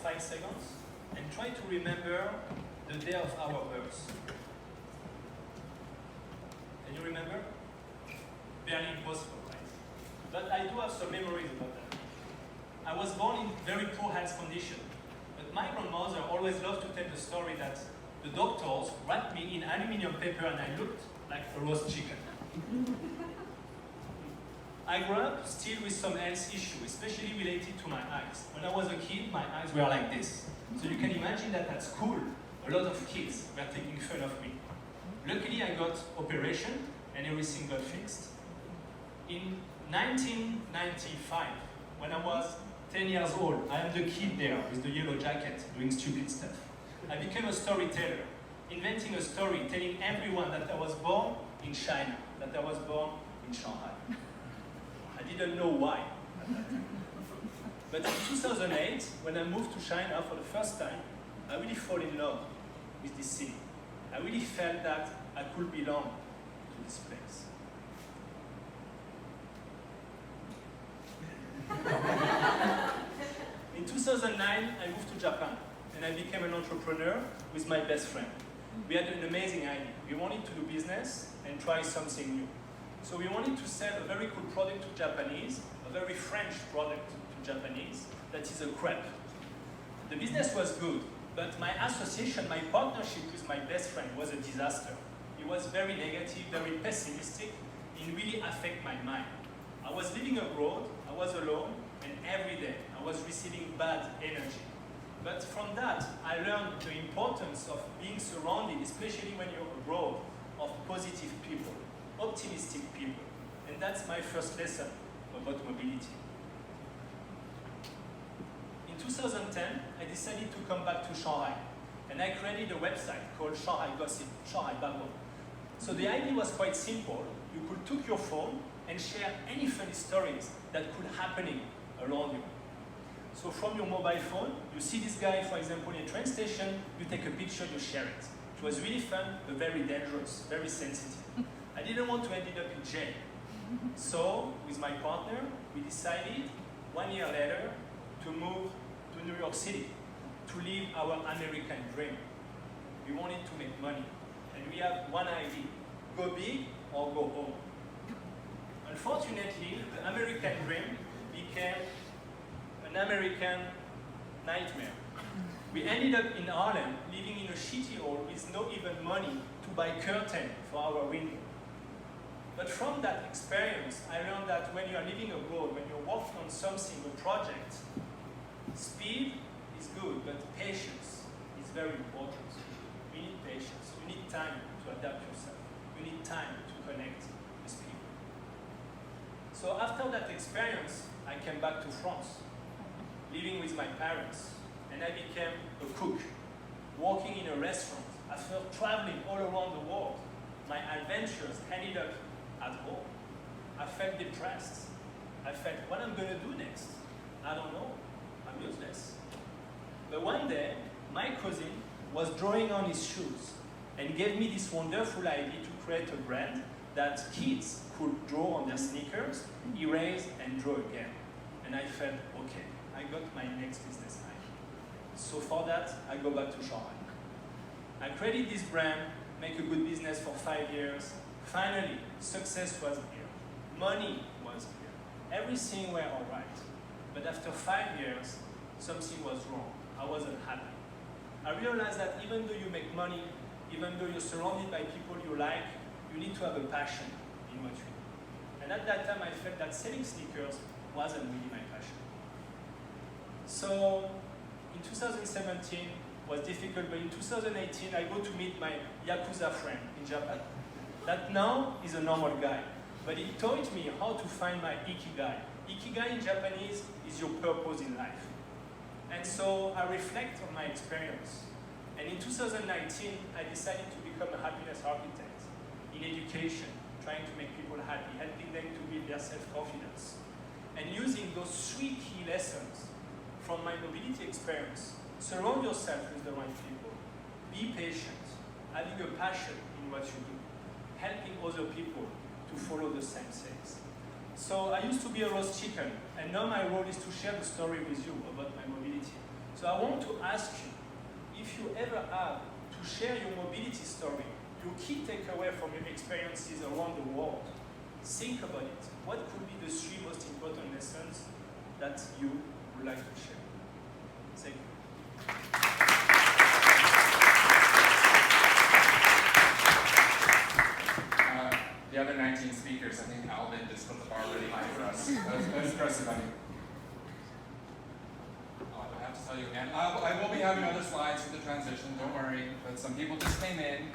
5 seconds and try to remember the day of our birth. Can you remember? Barely impossible, right? But I do have some memories about that. I was born in very poor health condition, but my grandmother always loved to tell the story that the doctors wrapped me in aluminum paper and I looked like a roast chicken. I grew up still with some health issues, especially related to my eyes. When I was a kid, my eyes were like this. So you can imagine that at school, a lot of kids were taking fun of me. Luckily, I got operation and everything got fixed. In 1995, when I was 10 years old, I am the kid there with the yellow jacket doing stupid stuff. I became a storyteller, inventing a story, telling everyone that I was born in China, that I was born in Shanghai. I didn't know why at that time. But in 2008, when I moved to China for the first time, I really fell in love with this city. I really felt that I could belong to this place. In 2009, I moved to Japan and I became an entrepreneur with my best friend. We had an amazing idea. We wanted to do business and try something new. So we wanted to sell a very cool product to Japanese, a very French product to Japanese, that is a crepe. The business was good, but my association, my partnership with my best friend was a disaster. It was very negative, very pessimistic, and really affected my mind. I was living abroad, I was alone, and every day I was receiving bad energy. But from that, I learned the importance of being surrounded, especially when you're abroad, of positive people, optimistic people. And that's my first lesson about mobility. In 2010, I decided to come back to Shanghai. And I created a website called Shanghai Gossip, Shanghai Babble. So the idea was quite simple. You could take your phone and share any funny stories that could happening around you. So from your mobile phone, you see this guy, for example, in a train station, you take a picture, you share it. It was really fun, but very dangerous, very sensitive. I didn't want to end up in jail. So, with my partner, we decided 1 year later to move to New York City to live our American dream. We wanted to make money. And we have one idea, go big or go home. Unfortunately, the American dream became an American nightmare. We ended up in Harlem, living in a shitty hall with no even money to buy curtain for our window. But from that experience, I learned that when you are living abroad, when you're working on something, a project, speed is good, but patience is very important. You need patience. You need time to adapt yourself. You need time to connect with people. So after that experience, I came back to France, living with my parents, and I became a cook, working in a restaurant. After traveling all around the world, my adventures ended up at home. I felt depressed. I felt, what I'm going to do next? I don't know. I'm useless. But one day, my cousin was drawing on his shoes and gave me this wonderful idea to create a brand that kids could draw on their sneakers, erase, and draw again. And I felt, okay, I got my next business idea. So for that, I go back to Shanghai. I created this brand, make a good business for 5 years. Finally, success was here. Money was here. Everything were all right. But after 5 years, something was wrong. I wasn't happy. I realized that even though you make money, even though you're surrounded by people you like, you need to have a passion in what you do. And at that time, I felt that selling sneakers wasn't really my passion. So in 2017 was difficult, but in 2018, I go to meet my Yakuza friend in Japan. That now is a normal guy, but he taught me how to find my ikigai. Ikigai in Japanese is your purpose in life. And so I reflect on my experience. And in 2019, I decided to become a happiness architect in education, trying to make people happy, helping them to build their self-confidence. And using those 3 key lessons from my mobility experience, surround yourself with the right people, be patient, having a passion in what you do, helping other people to follow the same things. So I used to be a roast chicken, and now my role is to share the story with you about my mobility. So I want to ask you, if you ever have to share your mobility story, your key takeaway from your experiences around the world, think about it. What could be the 3 most important lessons that you would like to share? Thank you. The other 19 speakers, I think Albin just put the bar really high for us. That was impressive, buddy. Oh, I have to tell you again. I will be having other slides for the transition, don't worry. But some people just came in,